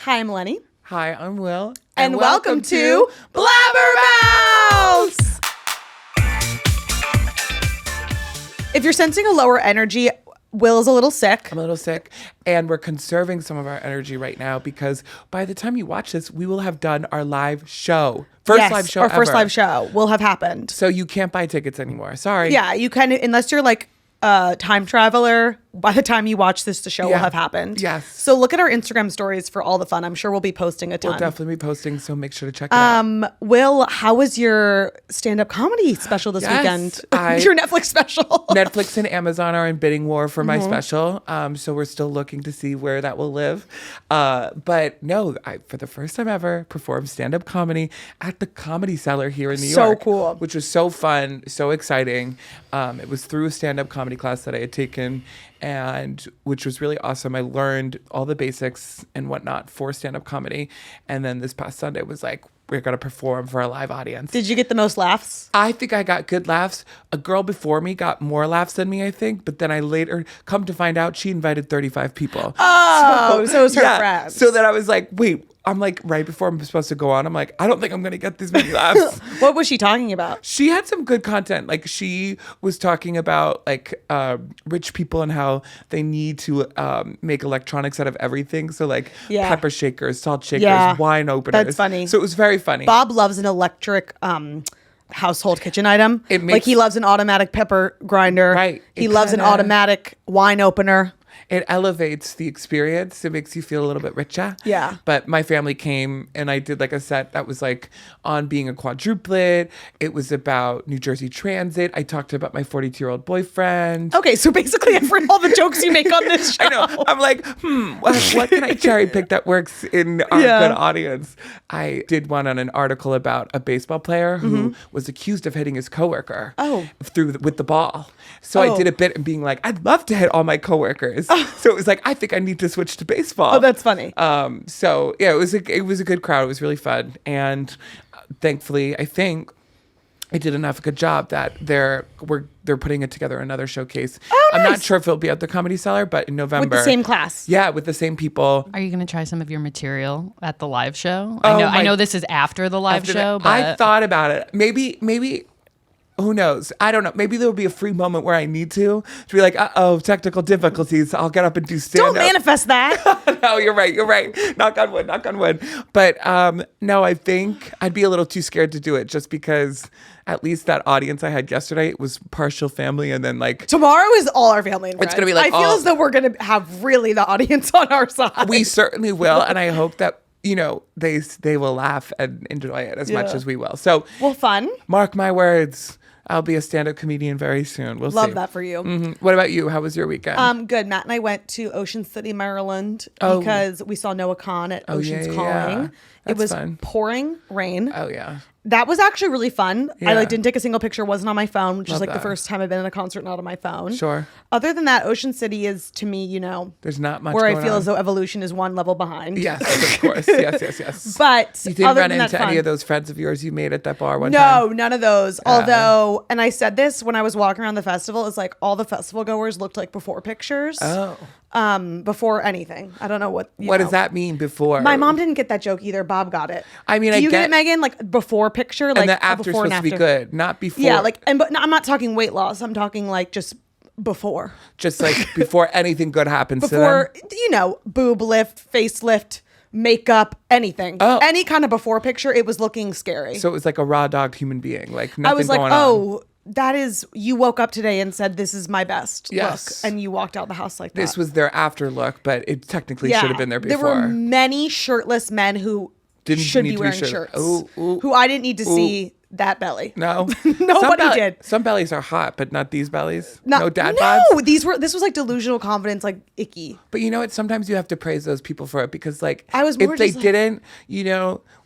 Hi, I'm Eleni. Hi, I'm Will. And welcome to Blabbermouths! If you're sensing a lower energy, Will's a little sick. I'm a little sick, and we're conserving some of our energy right now because by the time you watch this, we will have done our live show. First live show First live show will have happened. So you can't buy tickets anymore. Sorry. Yeah, you kind of, unless you're like a time traveler, by the time you watch this, the show will have happened. Yes. So look at our Instagram stories for all the fun. I'm sure we'll be posting a ton. We'll definitely be posting, so make sure to check it out. Will, how was your stand-up comedy special this weekend? Your Netflix special. Netflix and Amazon are in bidding war for my special, so we're still looking to see where that will live. But no, I, for the first time ever, performed stand-up comedy at the Comedy Cellar here in New York. So cool. Which was so fun, so exciting. It was through a stand-up comedy class that I had taken, and which was really awesome. I learned all the basics and whatnot for stand-up comedy. And then this past Sunday was like, we're going to perform for a live audience. Did you get the most laughs? I think I got good laughs. A girl before me got more laughs than me, I think. But then I later come to find out she invited 35 people. Oh, so it was her friends. So then I was like, wait, I'm like, right before I'm supposed to go on, I'm like, I don't think I'm going to get this many laughs. What was she talking about? She had some good content. Like she was talking about like rich people and how they need to make electronics out of everything. So like pepper shakers, salt shakers, wine openers. That's funny. So it was very funny. Bob loves an electric household kitchen item. Like he loves an automatic pepper grinder. Right. He loves an automatic wine opener. It elevates the experience. It makes you feel a little bit richer. Yeah. But my family came and I did like a set that was like on being a quadruplet. It was about New Jersey Transit. I talked about my 42-year-old boyfriend. Okay, so basically I've heard all the jokes you make on this show. I know. I'm like, what can I cherry pick that works in our good audience? I did one on an article about a baseball player who was accused of hitting his coworker with the ball. So I did a bit and being like, I'd love to hit all my coworkers. So it was like, I think I need to switch to baseball. Oh, that's funny. So yeah, it was a good crowd. It was really fun, and thankfully, I think I did enough good job that they're putting it together another showcase. Oh, nice. I'm not sure if it'll be at the Comedy Cellar, but in November With the same class. Yeah, with the same people. Are you going to try some of your material at the live show? Oh, I know this is after the live show, but I thought about it. Maybe. Who knows? I don't know. Maybe there will be a free moment where I need to be like, technical difficulties. I'll get up and do stand-up. Don't manifest that. No, you're right. Knock on wood. But no, I think I'd be a little too scared to do it just because at least that audience I had yesterday was partial family, and then like tomorrow is all our family and friends. It's gonna be like I feel as though we're gonna have really the audience on our side. We certainly will, and I hope that they will laugh and enjoy it as much as we will. So fun. Mark my words. I'll be a stand-up comedian very soon. We'll Love see. that for you. Mm-hmm. What about you? How was your weekend? Good. Matt and I went to Ocean City, Maryland because we saw Noah Khan at Ocean's Calling. It was fun. Pouring rain. Oh, yeah. That was actually really fun. Yeah. I didn't take a single picture, wasn't on my phone, which is Love the that. first time I've been in a concert not on my phone. Sure. Other than that, Ocean City is, to me, there's not much where going I feel on. as though Evolution is one level behind. Yes, of course. Yes. But you didn't run into any of those friends of yours you made at that bar one time? No, none of those. Although, and I said this when I was walking around the festival, it's like all the festival goers looked like before pictures. Oh. Before anything. I don't know what does that mean, before? My mom didn't get that joke either. Bob got it. I mean, Do you get it, Megan? Like before picture, like and the after's before supposed and to be after. good, not before. Yeah, but I'm not talking weight loss. I'm talking like just before. Just like before anything good happens Before, to them. boob lift, facelift, makeup, anything. Oh. Any kind of before picture, it was looking scary. So it was like a raw dogged human being, like nothing I was like, going on. that is, you woke up today and said, this is my best look. And you walked out the house like that. This was their after look, but it technically should have been there before. There were many shirtless men who should be wearing shirts. Who I didn't need to see that belly. No. Nobody did. Some bellies are hot, but not these bellies. No dad bods. No, this was like delusional confidence, like icky. But you know what? Sometimes you have to praise those people for it because like I was more if they just like- didn't,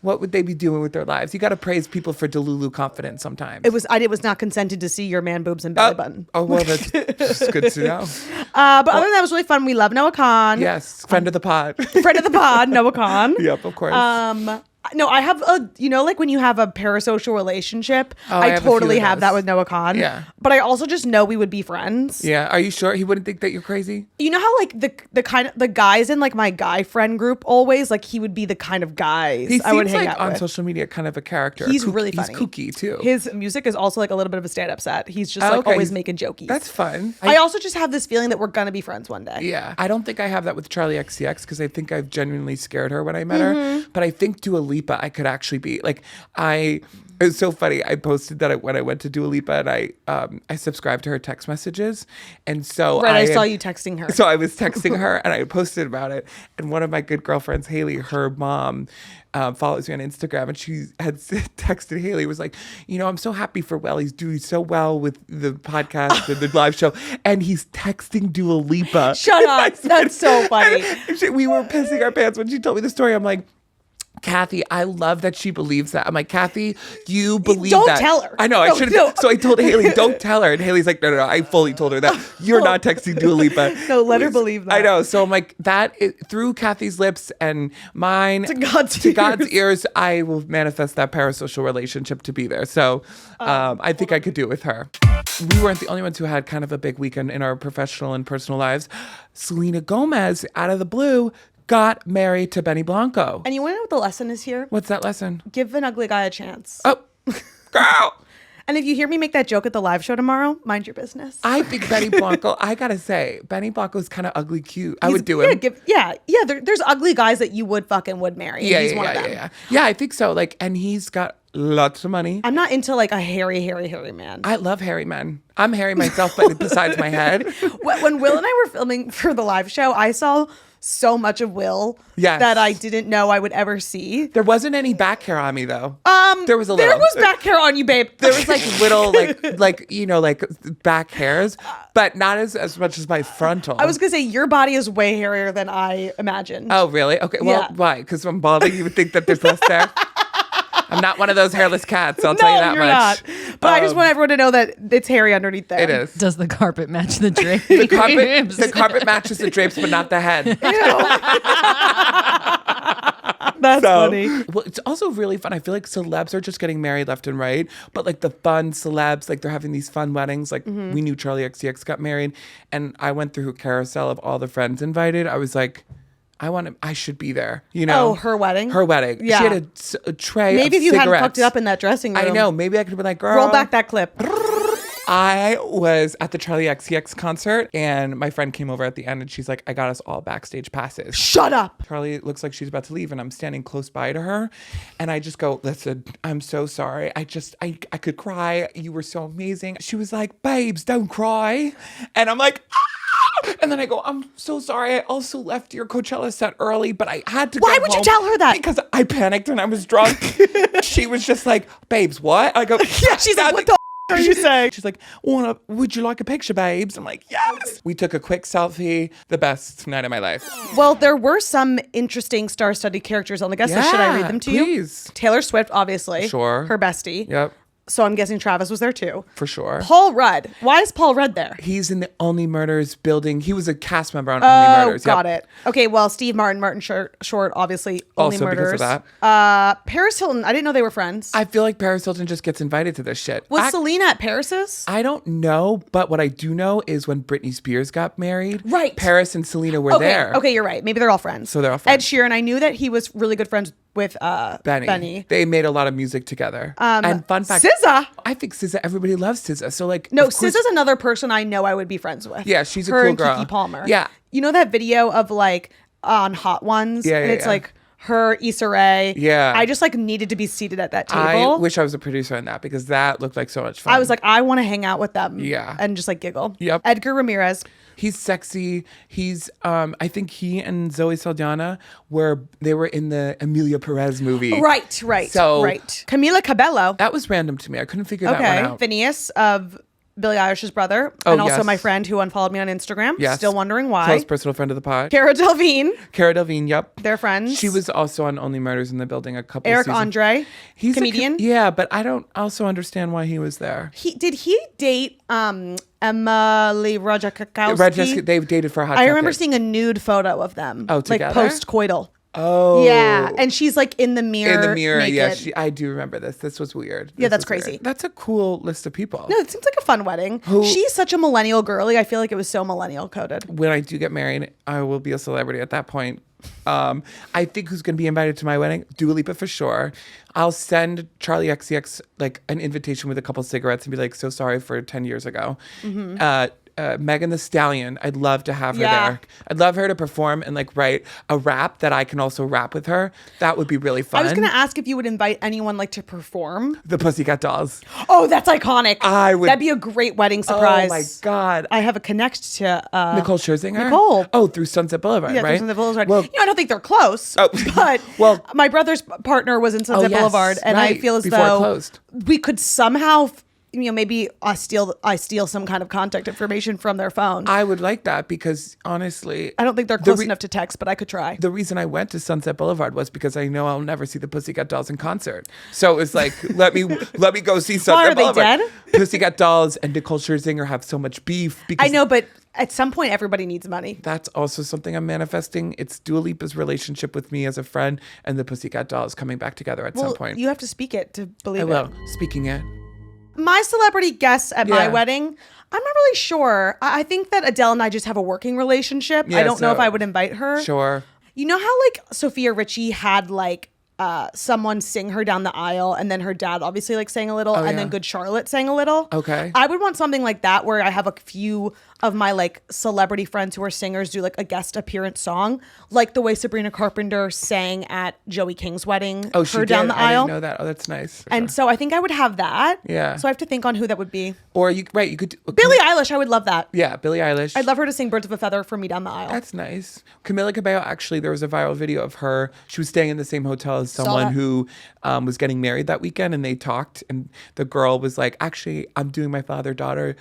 what would they be doing with their lives? You got to praise people for delulu confidence sometimes. It was not consented to see your man boobs and belly button. Oh, well, that's just good to know. But other than that, it was really fun. We love Noah Khan. Yes, friend of the pod. Friend of the pod, Noah Khan. Yep, of course. No, I have like when you have a parasocial relationship, I have totally have that with Noah Khan. Yeah. But I also just know we would be friends. Yeah. Are you sure he wouldn't think that you're crazy? You know how like the guys in like my guy friend group always like he would be the kind of guys He I would seems hang like out on with. social media kind of a character. He's really funny. He's kooky too. His music is also like a little bit of a stand-up set. He's just like always making jokies. That's fun. I also just have this feeling that we're gonna be friends one day. Yeah. I don't think I have that with Charlie XCX because I think I've genuinely scared her when I met her. But I think Dua Lipa, I could actually be like, it's so funny. I posted that when I went to Dua Lipa and I subscribed to her text messages. And so I saw you texting her. So I was texting her and I posted about it. And one of my good girlfriends, Haley, her mom, follows me on Instagram, and she had texted Haley, was like, I'm so happy for Will. He's doing so well with the podcast and the live show, and he's texting Dua Lipa. Shut up. That's so funny. We were pissing our pants when she told me the story. I'm like, Kathy, I love that she believes that. I'm like, Kathy, you believe don't that. Tell her. I know, I should have. So I told Haley, don't tell her. And Haley's like, no. I fully told her that. You're not texting Dua Lipa. No, let her believe that. I know. So I'm like, through Kathy's lips and mine to God's ears, I will manifest that parasocial relationship to be there. So I think I could do it with her. We weren't the only ones who had kind of a big weekend in our professional and personal lives. Selena Gomez, out of the blue, got married to Benny Blanco. And you want to know what the lesson is here? What's that lesson? Give an ugly guy a chance. Oh, girl. And if you hear me make that joke at the live show tomorrow, mind your business. I think Benny Blanco, I gotta say, Benny Blanco's kind of ugly cute. I would do him. There's ugly guys that you would marry. And he's one of them. Yeah, I think so. Like, and he's got lots of money. I'm not into like a hairy man. I love hairy men. I'm hairy myself, but besides my head. When Will and I were filming for the live show, I saw so much of Will that I didn't know I would ever see. There wasn't any back hair on me though. There was a little. There was back hair on you, babe. There was like little like back hairs, but not as much as my frontal. I was gonna say your body is way hairier than I imagined. Oh really? Okay. Well, why? Because I'm balding. You would think that there's less there. I'm not one of those hairless cats. I'll tell you that you're much. Not. But I just want everyone to know that it's hairy underneath there. It is. Does the carpet match the drapes? The carpet matches the drapes, but not the head. That's funny. Well, it's also really fun. I feel like celebs are just getting married left and right, but like the fun celebs, like they're having these fun weddings. Like we knew Charlie XCX got married, and I went through a carousel of all the friends invited. I was like, I should be there, Oh, her wedding? Her wedding. Yeah. She had a tray Maybe of if you cigarettes. hadn't fucked it up in that dressing room. I know. Maybe I could have been like, girl. Roll back that clip. I was at the Charlie XCX concert, and my friend came over at the end, and she's like, I got us all backstage passes. Shut up. Charlie looks like she's about to leave, and I'm standing close by to her, and I just go, listen, I'm so sorry. I could cry. You were so amazing. She was like, babes, don't cry. And I'm like, ah! And then I go, I'm so sorry. I also left your Coachella set early, but I had to go Why would home you tell her that? Because I panicked and I was drunk. She was just like, babes, what? I go, yeah, she's like, what the are you saying? She's like, would you like a picture, babes? I'm like, yes. We took a quick selfie. The best night of my life. Well, there were some interesting star-studded characters on the guest list. Should I read them to you? Taylor Swift, obviously. Sure. Her bestie. Yep. So I'm guessing Travis was there too. For sure. Paul Rudd. Why is Paul Rudd there? He's in the Only Murders building. He was a cast member on Only Murders. Got it. Okay, well, Steve Martin Short, obviously Only Also Murders. because of that. Paris Hilton. I didn't know they were friends. I feel like Paris Hilton just gets invited to this shit. Was Selena at Paris's? I don't know, but what I do know is when Britney Spears got married, right? Paris and Selena were there. Okay, you're right. Maybe they're all friends. So they're all friends. Ed Sheeran. I knew that he was really good friends with Benny. They made a lot of music together. And fun fact, SZA. I think SZA. Everybody loves SZA. So like, no, SZA's another person I know I would be friends with. Yeah, she's a her cool and girl. Keke Palmer. Yeah, you know that video of like on Hot Ones, and it's like her, Issa Rae. Yeah, I just like needed to be seated at that table. I wish I was a producer on that because that looked like so much fun. I was like, I want to hang out with them. Yeah, and just like giggle. Yep. Edgar Ramirez. He's sexy. He's I think he and Zoe Saldana were in the Emilia Perez movie. Right. So Camila Cabello. That was random to me. I couldn't figure that one out. Phineas of Billie Eilish's brother, and also my friend who unfollowed me on Instagram. Yes. Still wondering why. Close personal friend of the pod. Cara Delevingne. Yep. They're friends. She was also on Only Murders in the Building a couple Eric seasons. Andre. He's comedian. Yeah, but I don't also understand why he was there. Did he date Emily Ratajkowski? They've dated for a hot I remember seeing a nude photo of them. Oh, together? Like post-coital. Oh. Yeah. And she's like in the mirror. In the mirror, naked. yeah. I do remember this. This was weird. Yeah, that's crazy. Weird. That's a cool list of people. No, it seems like a fun wedding. She's such a millennial girly. I feel like it was so millennial coded. When I do get married, I will be a celebrity at that point. I think who's going to be invited to my wedding? Dua Lipa for sure. I'll send Charlie XCX like an invitation with a couple cigarettes and be like, so sorry for 10 years ago. Megan Thee Stallion, I'd love to have her there. I'd love her to perform and like write a rap that I can also rap with her. That would be really fun. I was going to ask if you would invite anyone like to perform. The Pussycat Dolls. Oh, that's iconic. I would. That'd be a great wedding surprise. Oh my God. I have a connect to Nicole Scherzinger? Nicole. Oh, through Sunset Boulevard, right? Through Sunset Boulevard. Well, I don't think they're close, but my brother's partner was in Sunset Boulevard, and I feel as though we could somehow maybe I steal some kind of contact information from their phone. I would like that because honestly, I don't think they're close enough to text, but I could try. The reason I went to Sunset Boulevard was because I know I'll never see the Pussycat Dolls in concert. So it was like, let me go see Sunset Boulevard. Are they dead? Pussycat Dolls and Nicole Scherzinger have so much beef. Because I know, but at some point, everybody needs money. That's also something I'm manifesting. It's Dua Lipa's relationship with me as a friend and the Pussycat Dolls coming back together at some point. You have to speak it to believe it. I will. Speaking it. My celebrity guests at my wedding, I'm not really sure. I think that Adele and I just have a working relationship. I don't know if I would invite her. Sure. You know how like Sophia Richie had like someone sing her down the aisle, and then her dad obviously like sang a little, and then Good Charlotte sang a little. Okay. I would want something like that where I have a few of my like celebrity friends who are singers do like a guest appearance song, like the way Sabrina Carpenter sang at Joey King's wedding. Oh, she her down did? the aisle. I didn't know that. Oh, that's nice. And so I think I would have that. Yeah. So I have to think on who that would be. Or you could do, Billie Eilish. I would love that. Yeah, Billie Eilish. I'd love her to sing Birds of a Feather for me down the aisle. That's nice. Camila Cabello, actually, there was a viral video of her. She was staying in the same hotel as someone who was getting married that weekend, and they talked, and the girl was like, actually, I'm doing my father-daughter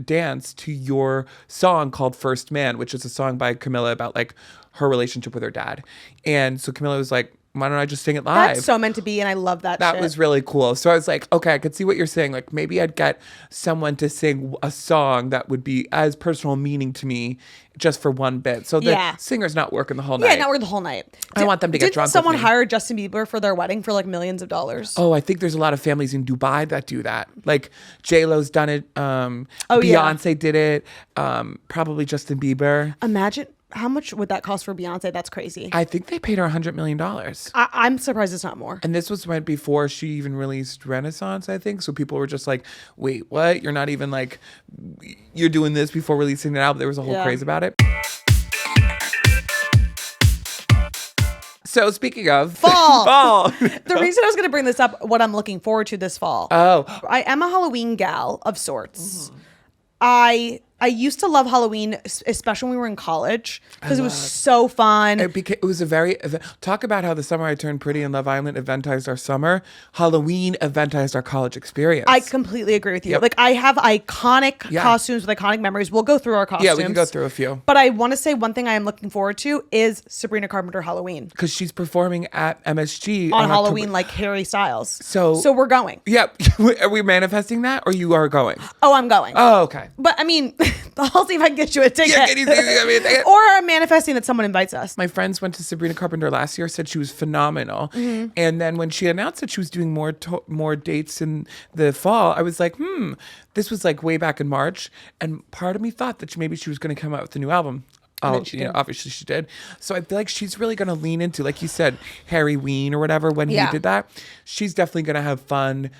dance to your song called First Man, which is a song by Camila about like her relationship with her dad. And so Camila was like, why don't I just sing it live? That's so meant to be, and I love that That was really cool. So I was like, okay, I could see what you're saying. Like maybe I'd get someone to sing a song that would be as personal meaning to me just for one bit. So the singer's not working the whole night. Yeah, not working the whole night. I want them to get drunk with me. Didn't someone hire Justin Bieber for their wedding for like millions of dollars? Oh, I think there's a lot of families in Dubai that do that. Like J-Lo's done it. Beyonce did it. Probably Justin Bieber. Imagine. How much would that cost for Beyonce? That's crazy. I think they paid her $100 million. I'm surprised it's not more. And this was right before she even released Renaissance, I think. So people were just like, wait, what? You're not even like, you're doing this before releasing it out. There was a whole craze about it. So speaking of fall. The reason I was going to bring this up, what I'm looking forward to this fall. Oh. I am a Halloween gal of sorts. I used to love Halloween, especially when we were in college, because it was so fun. It was a very, talk about how the summer I turned pretty and Love Island eventized our summer. Halloween eventized our college experience. I completely agree with you. Like I have iconic costumes with iconic memories. We'll go through our costumes. Yeah, we can go through a few. But I want to say one thing I am looking forward to is Sabrina Carpenter Halloween. Because she's performing at MSG on Halloween like Harry Styles. So we're going. Yeah. Are we manifesting that or you are going? Oh, I'm going. Oh, okay. But I mean, I'll see if I can get you a ticket. Yeah, or I'm manifesting that someone invites us. My friends went to Sabrina Carpenter last year, said she was phenomenal. Mm-hmm. And then when she announced that she was doing more dates in the fall, I was like, this was like way back in March. And part of me thought that maybe she was going to come out with a new album. Obviously she did. So I feel like she's really going to lean into, like you said, Harry Ween or whatever, when he did that. She's definitely going to have fun.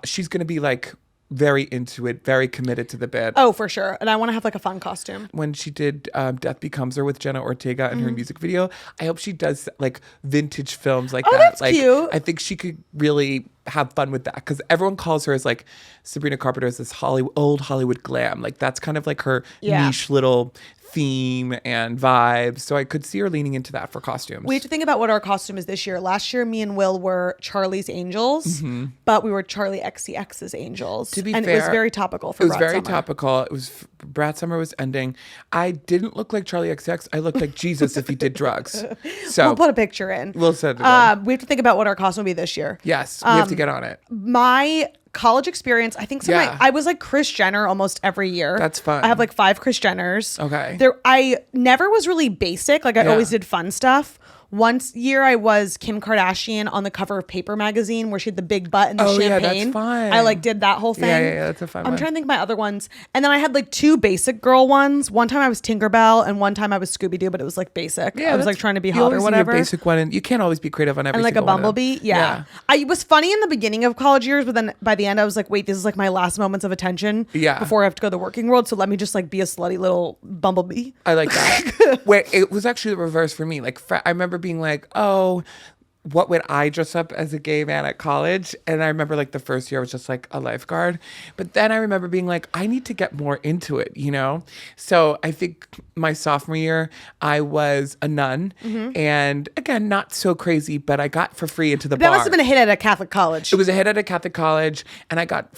She's going to be like very into it, very committed to the bit. Oh, for sure. And I want to have like a fun costume. When she did Death Becomes Her with Jenna Ortega in her music video, I hope she does like vintage films like that. That's like, cute. I think she could really have fun with that because everyone calls her as like Sabrina Carpenter as this old Hollywood glam. Like that's kind of like her niche little theme and vibes. So I could see her leaning into that for costumes. We have to think about what our costume is this year. Last year, me and Will were Charlie's Angels, but we were Charlie XCX's Angels. To be fair, it was very topical for Brat Summer. It was very topical. It was Brat Summer was ending. I didn't look like Charlie XCX. I looked like Jesus if he did drugs. So we'll put a picture in. We'll send it in. We have to think about what our costume will be this year. Yes, we have to get on it. My college experience, I think I was like Kris Jenner almost every year. That's fun. I have like 5 Kris Jenners. Okay. I never was really basic. Like I always did fun stuff. Once year I was Kim Kardashian on the cover of Paper magazine where she had the big butt and the champagne. Yeah, that's fun. I like did that whole thing. Yeah, that's a fun one. I'm trying to think of my other ones. And then I had like 2 basic girl ones. One time I was Tinkerbell and one time I was Scooby-Doo, but it was like basic. Yeah, I was like trying to be hot or whatever. You basic one, and you can't always be creative on every and like a bumblebee. Yeah. I was funny in the beginning of college years, but then by the end I was like, wait, this is like my last moments of attention before I have to go to the working world. So let me just like be a slutty little bumblebee. I like that. Wait, it was actually the reverse for me. Like I remember being like, oh, what would I dress up as a gay man at college? And I remember like the first year I was just like a lifeguard. But then I remember being like, I need to get more into it, you know? So I think my sophomore year, I was a nun. And again, not so crazy, but I got for free into the bar. That must have been a hit at a Catholic college. It was a hit at a Catholic college. And I got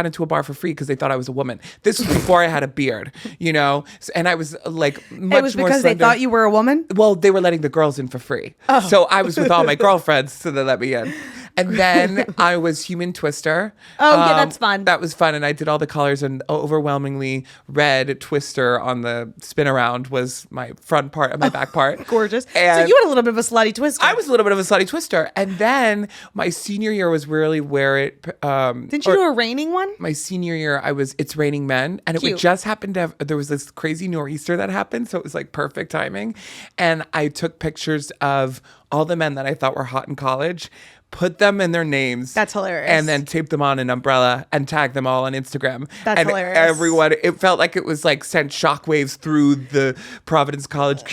into a bar for free because they thought I was a woman. This was before I had a beard, you know? And I was like much more It was because they thought you were a woman? Well, they were letting the girls in for free. Oh. So I was with all my girlfriends, so they let me in. And then I was Human Twister. Oh, yeah, that's fun. That was fun. And I did all the colors, and overwhelmingly red Twister on the spin around was my front part and my back part. Gorgeous. And so you had a little bit of a slutty Twister. I was a little bit of a slutty Twister. And then my senior year was really where it... Didn't you do a raining one? My senior year, It's Raining Men. And it would just happen to have... There was this crazy nor'easter that happened, so it was like perfect timing. And I took pictures of all the men that I thought were hot in college, put them in their names. That's hilarious. And then taped them on an umbrella and tagged them all on Instagram. That's hilarious. Everyone, it felt like it was like sent shockwaves through the Providence College,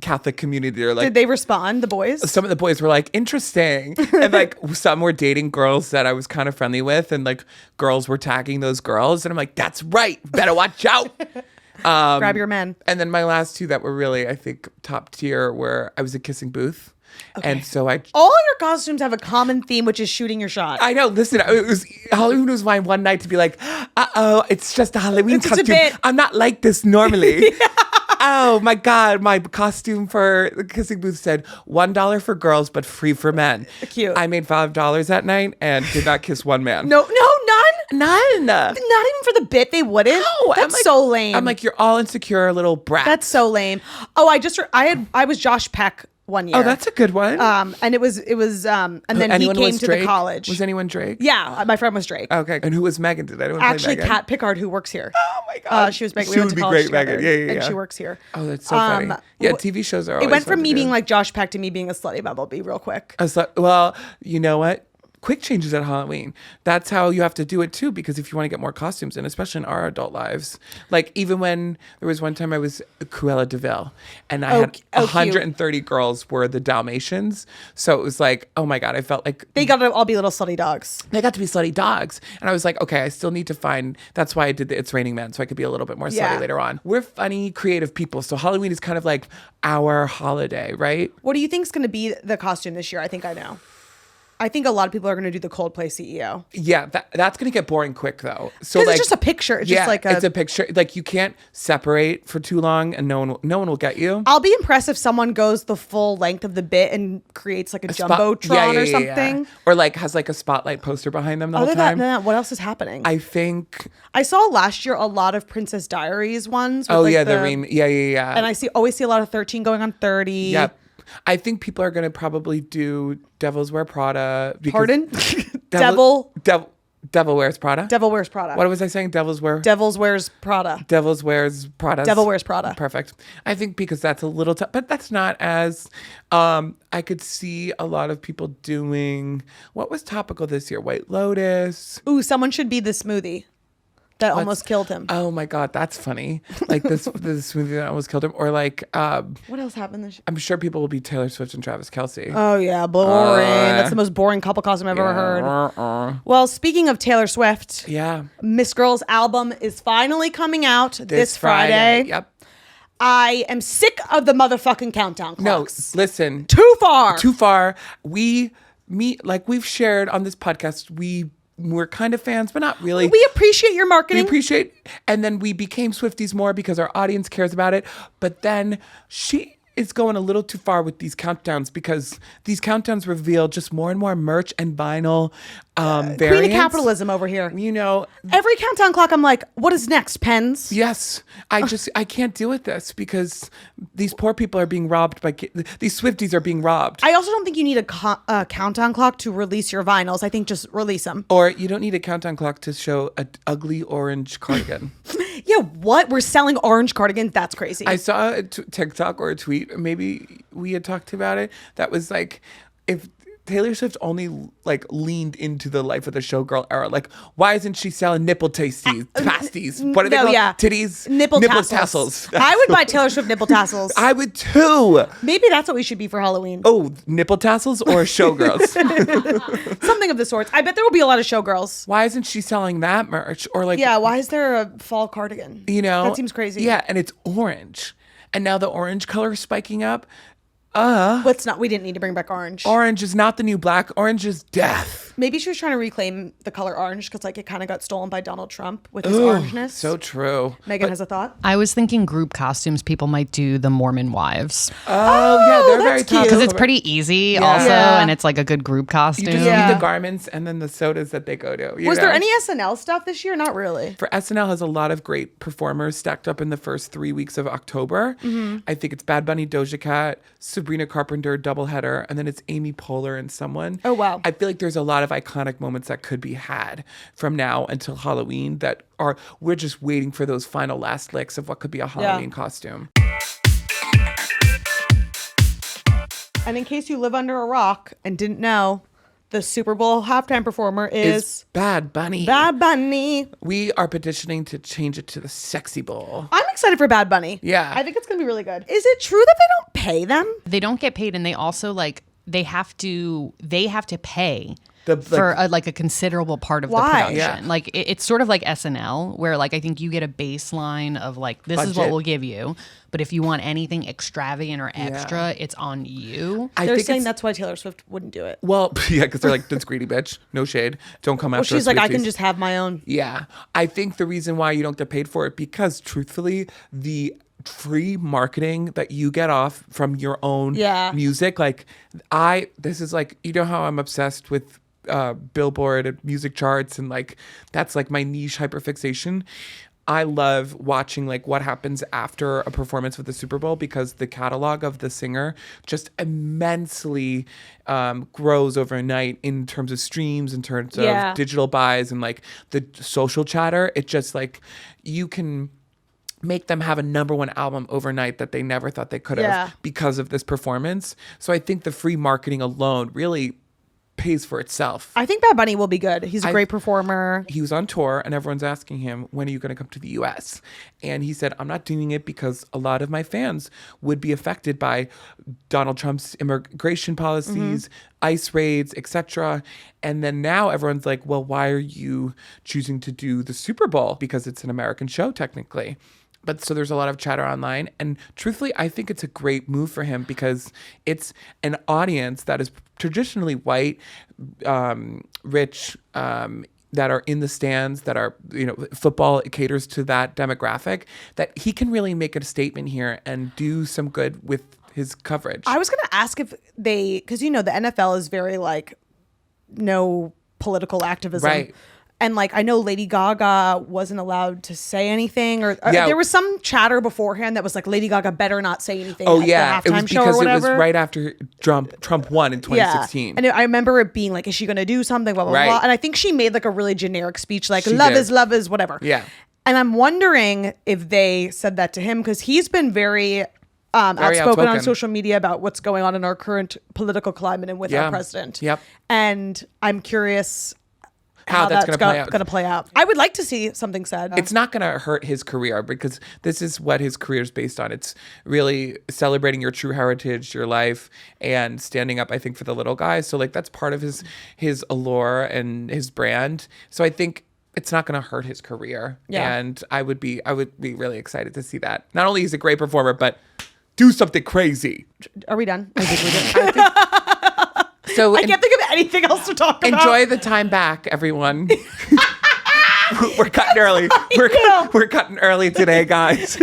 Catholic community. They're like, did they respond, the boys? Some of the boys were like, interesting. And like some were dating girls that I was kind of friendly with, and like girls were tagging those girls. And I'm like, that's right. Better watch out. Grab your men. And then my last 2 that were really, I think, top tier were I was a Kissing Booth. Okay. And so all your costumes have a common theme, which is shooting your shot. I know. Listen, Halloween was my one night to be like, it's just a Halloween costume. I'm not like this normally. Oh my God, my costume for the Kissing Booth said $1 for girls, but free for men. Cute. I made $5 that night and did not kiss one man. No, none? None. Not even for the bit, they wouldn't? No. That's so lame. I'm like, you're all insecure little brats. That's so lame. Oh, I was Josh Peck one year. Oh, that's a good one. And it was and then he came to Drake? the college. Was anyone Drake? Yeah, my friend was Drake. Okay. And who was Meghan? Did anyone Actually, play Meghan? Kat Pickard, who works here. Oh my God. She was Meghan. She would be great, Meghan. Yeah. And she works here. Oh, that's so funny. Yeah, TV shows are always It went from fun me to being do. like Josh Peck to me being a slutty bumblebee real quick. Well, you know what? Quick changes at Halloween. That's how you have to do it too, because if you want to get more costumes in, especially in our adult lives. Like even when there was one time I was Cruella de Vil and I had 130 cute. Girls were the Dalmatians. So it was like, oh my God, I felt like they got to all be little slutty dogs. They got to be slutty dogs. And I was like, okay, I still need to find, that's why I did the It's Raining Men, so I could be a little bit more slutty later on. We're funny, creative people. So Halloween is kind of like our holiday, right? What do you think is going to be the costume this year? I think I know. I think a lot of people are going to do the Coldplay CEO. Yeah, that's going to get boring quick though. So like, it's just a picture. It's just like it's a picture. Like you can't separate for too long, and no one will get you. I'll be impressed if someone goes the full length of the bit and creates like a jumbotron or something, or like has like a spotlight poster behind them the whole time. Other than that, what else is happening? I think I saw last year a lot of Princess Diaries ones. With yeah. And I always see a lot of 13 going on 30. Yep. I think people are going to probably do Devils Wear Prada. Pardon? Devil Wears Prada? Devil Wears Prada. What was I saying? Devils Wears Prada. Devils Wears Prada. Devil Wears Prada. Perfect. I think because that's a little tough, but that's not as, I could see a lot of people doing, what was topical this year? White Lotus. Ooh, someone should be the smoothie that almost killed him. Oh my God, that's funny. Like the smoothie that almost killed him. Or like... what else happened this year? I'm sure people will be Taylor Swift and Travis Kelce. Oh yeah, boring. That's the most boring couple costume I've ever heard. Well, speaking of Taylor Swift, Miss Girl's album is finally coming out this Friday. Yep. I am sick of the motherfucking countdown clocks. No, listen. Too far. We've shared on this podcast, we're kind of fans, but not really. We appreciate your marketing. And then we became Swifties more because our audience cares about it. But then is going a little too far with these countdowns because these countdowns reveal just more and more merch and vinyl variants. Queen of capitalism over here. You know, every countdown clock, I'm like, what is next? Pens? Yes. I can't deal with this because these poor people are being robbed by these Swifties are being robbed. I also don't think you need a countdown clock to release your vinyls. I think just release them. Or you don't need a countdown clock to show an ugly orange cardigan. Yeah, what? We're selling orange cardigans? That's crazy. I saw a TikTok or a tweet, maybe we had talked about it, that was like, if Taylor Swift only like leaned into the life of the showgirl era, like why isn't she selling nipple pasties? What are they called? Yeah. Titties? Nipple tassels. I would buy Taylor Swift nipple tassels. I would too. Maybe that's what we should be for Halloween. Oh, nipple tassels or showgirls? Something of the sorts. I bet there will be a lot of showgirls. Why isn't she selling that merch? Or like, yeah, why is there a fall cardigan? You know, that seems crazy. Yeah, and it's orange, and now the orange color is spiking up. Let's not. We didn't need to bring back orange. Orange is not the new black. Orange is death. Maybe she was trying to reclaim the color orange because like it kind of got stolen by Donald Trump with his orangeness. So true. Meghan has a thought. I was thinking group costumes. People might do the Mormon wives. Oh yeah, they're very cute because it's pretty easy also, and it's like a good group costume. You just need the garments and then the sodas that they go to. Was there any SNL stuff this year? Not really. For SNL has a lot of great performers stacked up in the first 3 weeks of October. Mm-hmm. I think it's Bad Bunny, Doja Cat, Sabrina Carpenter, doubleheader, and then it's Amy Poehler and someone. Oh wow. I feel like there's a lot of iconic moments that could be had from now until Halloween that are, we're just waiting for those final last licks of what could be a Halloween costume. And in case you live under a rock and didn't know, the Super Bowl halftime performer is Bad Bunny. Bad Bunny. We are petitioning to change it to the Sexy Bowl. I'm excited for Bad Bunny. Yeah. I think it's going to be really good. Is it true that they don't pay them? They don't get paid, and they also like they have to pay for a considerable part of the production. Yeah. Like it's sort of like SNL, where like I think you get a baseline of like this budget. Is what we'll give you, but if you want anything extravagant or extra, it's on you. They're saying that's why Taylor Swift wouldn't do it. Well, yeah, because they're like, that's greedy bitch. No shade. Don't come after us. She's like, I can just have my own. Yeah. I think the reason why you don't get paid for it, because truthfully, the free marketing that you get off from your own music, like this is like, you know how I'm obsessed with Billboard and music charts, and like that's like my niche hyperfixation. I love watching like what happens after a performance with the Super Bowl, because the catalog of the singer just immensely grows overnight in terms of streams, in terms of digital buys, and like the social chatter. It just like, you can make them have a #1 album overnight that they never thought they could have because of this performance. So I think the free marketing alone really pays for itself. I think Bad Bunny will be good. He's a great performer. He was on tour and everyone's asking him, when are you going to come to the US? And he said, I'm not doing it because a lot of my fans would be affected by Donald Trump's immigration policies, ICE raids, etc. And then now everyone's like, well, why are you choosing to do the Super Bowl? Because it's an American show technically. But so there's a lot of chatter online. And truthfully, I think it's a great move for him, because it's an audience that is traditionally white, rich, that are in the stands, that are, football caters to that demographic, that he can really make a statement here and do some good with his coverage. I was going to ask if because, the NFL is very like, no political activism. Right. And like, I know Lady Gaga wasn't allowed to say anything, or there was some chatter beforehand that was like, Lady Gaga better not say anything. Oh at yeah, the it was halftime show or whatever. It was right after Trump won in 2016. And I remember it being like, is she going to do something? Blah blah blah. And I think she made like a really generic speech, like love is whatever. Yeah. And I'm wondering if they said that to him, because he's been very outspoken on social media about what's going on in our current political climate and with our president. Yep. And I'm curious how that's going to play out. I would like to see something said. It's not going to hurt his career, because this is what his career is based on. It's really celebrating your true heritage, your life, and standing up, I think, for the little guys. So like, that's part of his allure and his brand. So I think it's not going to hurt his career. Yeah. And I would be really excited to see that. Not only is he a great performer, but do something crazy. Are we done? I think we're done. So I can't think of anything else to talk about. Enjoy the time back, everyone. We're cutting early. We're cutting early today, guys.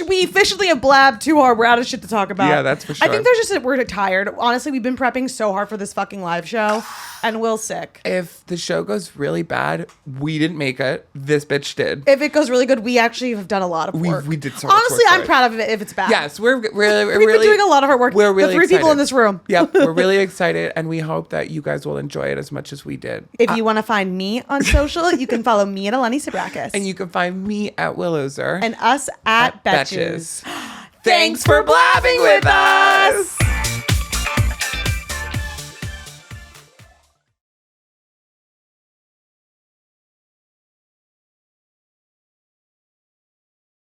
We officially have blabbed too hard. We're out of shit to talk about. Yeah, that's for sure. I think we're tired. Honestly, we've been prepping so hard for this fucking live show, and Will's sick. If the show goes really bad, we didn't make it. This bitch did. If it goes really good, we actually have done a lot of work. We did so much Honestly, work. I'm proud of it if it's bad. Yes, we've been doing a lot of hard work. We're really the three excited. people in this room. Yep, we're really excited, and we hope that you guys will enjoy it as much as we did. If you want to find me on social, you can follow me at Eleni Sabrakis. And you can find me at Willowser. And us at Betches. Thanks for blabbing with us.